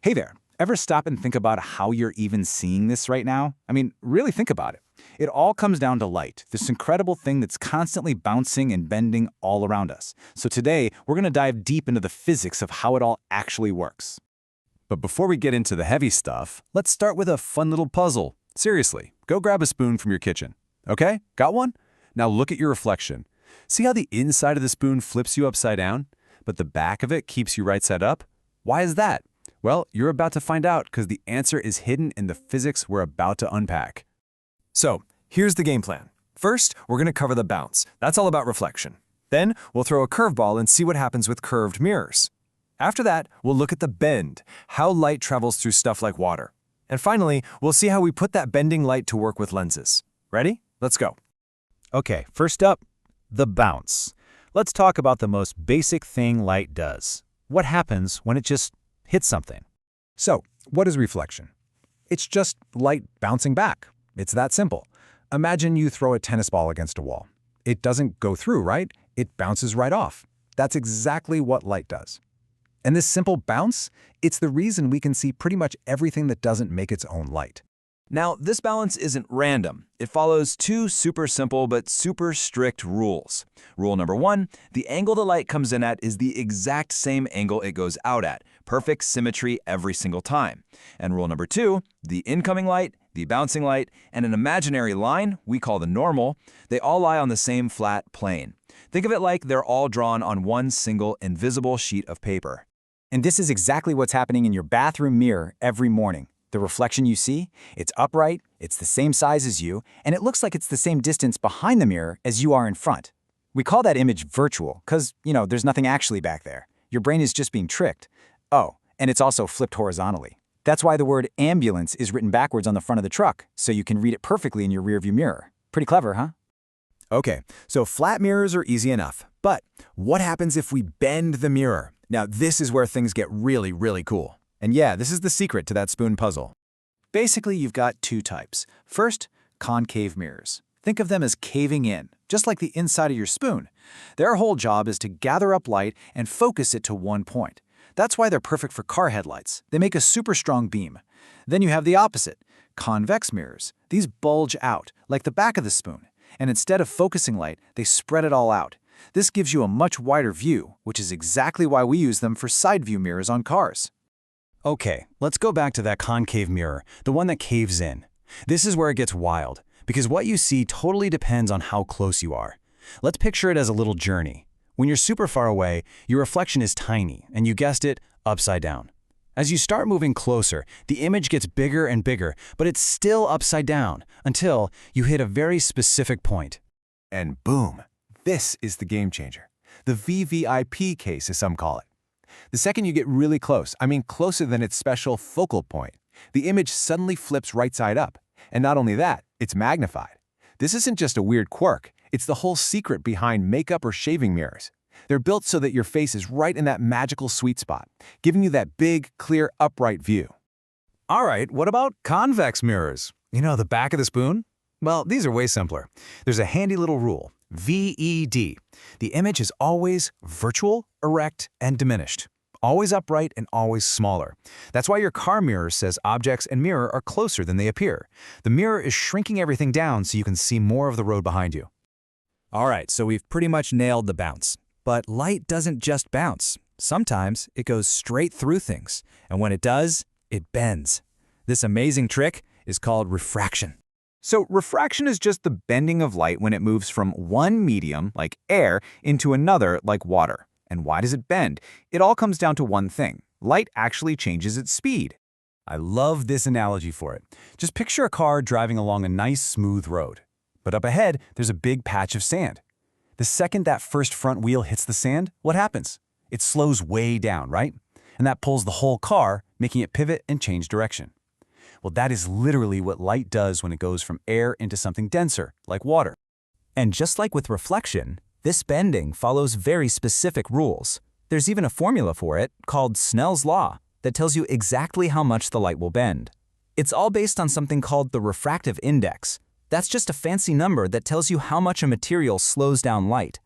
Hey there, ever stop and think about how you're even seeing this right now? I mean, really think about it. It all comes down to light, this incredible thing that's constantly bouncing and bending all around us. So today, we're going to dive deep into the physics of how it all actually works. But before we get into the heavy stuff, let's start with a fun little puzzle. Seriously, go grab a spoon from your kitchen. Okay, got one? Now look at your reflection. See how the inside of the spoon flips you upside down, but the back of it keeps you right side up? Why is that? Well, you're about to find out because the answer is hidden in the physics we're about to unpack. So, here's the game plan. First, we're going to cover the bounce. That's all about reflection. Then, we'll throw a curveball and see what happens with curved mirrors. After that, we'll look at the bend, how light travels through stuff like water. And finally, we'll see how we put that bending light to work with lenses. Ready? Let's go. Okay, first up, the bounce. Let's talk about the most basic thing light does. What happens when it just hits something? So, what is reflection? It's just light bouncing back. It's that simple. Imagine you throw a tennis ball against a wall. It doesn't go through, right? It bounces right off. That's exactly what light does. And this simple bounce, it's the reason we can see pretty much everything that doesn't make its own light. Now, this balance isn't random. It follows two super simple but super strict rules. Rule number one, the angle the light comes in at is the exact same angle it goes out at. Perfect symmetry every single time. And rule number two, the incoming light, the bouncing light, and an imaginary line we call the normal, they all lie on the same flat plane. Think of it like they're all drawn on one single invisible sheet of paper. And this is exactly what's happening in your bathroom mirror every morning. The reflection you see, it's upright, it's the same size as you, and it looks like it's the same distance behind the mirror as you are in front. We call that image virtual because, there's nothing actually back there. Your brain is just being tricked. Oh, and it's also flipped horizontally. That's why the word ambulance is written backwards on the front of the truck, so you can read it perfectly in your rearview mirror. Pretty clever, huh? Okay, so flat mirrors are easy enough. But what happens if we bend the mirror? Now, this is where things get really, really cool. And yeah, this is the secret to that spoon puzzle. Basically, you've got two types. First, concave mirrors. Think of them as caving in, just like the inside of your spoon. Their whole job is to gather up light and focus it to one point. That's why they're perfect for car headlights. They make a super strong beam. Then you have the opposite, convex mirrors. These bulge out, like the back of the spoon. And instead of focusing light, they spread it all out. This gives you a much wider view, which is exactly why we use them for side view mirrors on cars. Okay, let's go back to that concave mirror, the one that caves in. This is where it gets wild, because what you see totally depends on how close you are. Let's picture it as a little journey. When you're super far away, your reflection is tiny, and you guessed it, upside down. As you start moving closer, the image gets bigger and bigger, but it's still upside down, until you hit a very specific point. And boom, this is the game changer. The VVIP case, as some call it. The second you get really close, I mean closer than its special focal point, the image suddenly flips right side up. And not only that, it's magnified. This isn't just a weird quirk, it's the whole secret behind makeup or shaving mirrors. They're built so that your face is right in that magical sweet spot, giving you that big, clear, upright view. All right, what about convex mirrors? The back of the spoon? Well, these are way simpler. There's a handy little rule, VED. The image is always virtual, erect, and diminished. Always upright and always smaller. That's why your car mirror says objects and mirror are closer than they appear. The mirror is shrinking everything down so you can see more of the road behind you. All right, so we've pretty much nailed the bounce. But light doesn't just bounce. Sometimes it goes straight through things, and when it does, it bends. This amazing trick is called refraction. So refraction is just the bending of light when it moves from one medium, like air, into another, like water. And why does it bend? It all comes down to one thing. Light actually changes its speed. I love this analogy for it. Just picture a car driving along a nice, smooth road. But up ahead, there's a big patch of sand. The second that first front wheel hits the sand, what happens? It slows way down, right? And that pulls the whole car, making it pivot and change direction. Well, that is literally what light does when it goes from air into something denser, like water. And just like with reflection, this bending follows very specific rules. There's even a formula for it, called Snell's law, that tells you exactly how much the light will bend. It's all based on something called the refractive index. That's just a fancy number that tells you how much a material slows down light.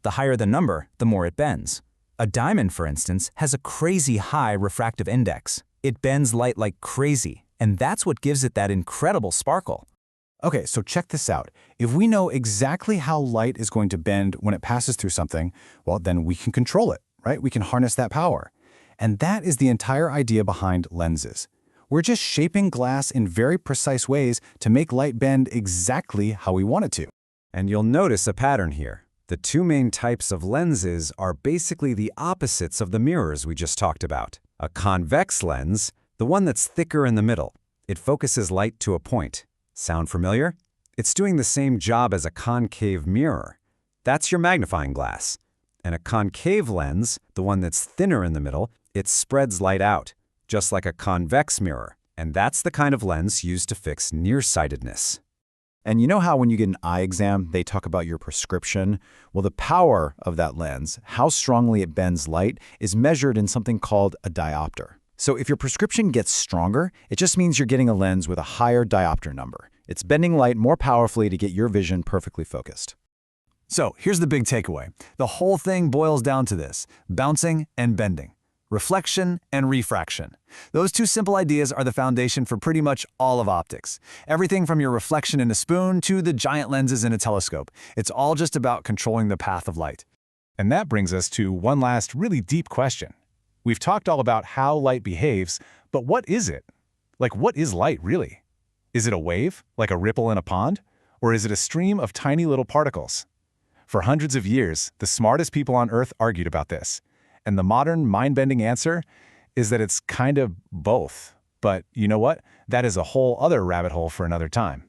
The higher the number, the more it bends. A diamond, for instance, has a crazy high refractive index. It bends light like crazy, and that's what gives it that incredible sparkle. Okay, so check this out. If we know exactly how light is going to bend when it passes through something, well, then we can control it, right? We can harness that power. And that is the entire idea behind lenses. We're just shaping glass in very precise ways to make light bend exactly how we want it to. And you'll notice a pattern here. The two main types of lenses are basically the opposites of the mirrors we just talked about. A convex lens, the one that's thicker in the middle. It focuses light to a point. Sound familiar? It's doing the same job as a concave mirror. That's your magnifying glass. And a concave lens, the one that's thinner in the middle, it spreads light out, just like a convex mirror. And that's the kind of lens used to fix nearsightedness. And you know how when you get an eye exam, they talk about your prescription? Well, the power of that lens, how strongly it bends light, is measured in something called a diopter. So if your prescription gets stronger, it just means you're getting a lens with a higher diopter number. It's bending light more powerfully to get your vision perfectly focused. So here's the big takeaway. The whole thing boils down to this: bouncing and bending, reflection and refraction. Those two simple ideas are the foundation for pretty much all of optics. Everything from your reflection in a spoon to the giant lenses in a telescope. It's all just about controlling the path of light. And that brings us to one last really deep question. We've talked all about how light behaves, but what is it? Like, what is light really? Is it a wave, like a ripple in a pond? Or is it a stream of tiny little particles? For hundreds of years, the smartest people on Earth argued about this. And the modern, mind-bending answer is that it's kind of both. But you know what? That is a whole other rabbit hole for another time.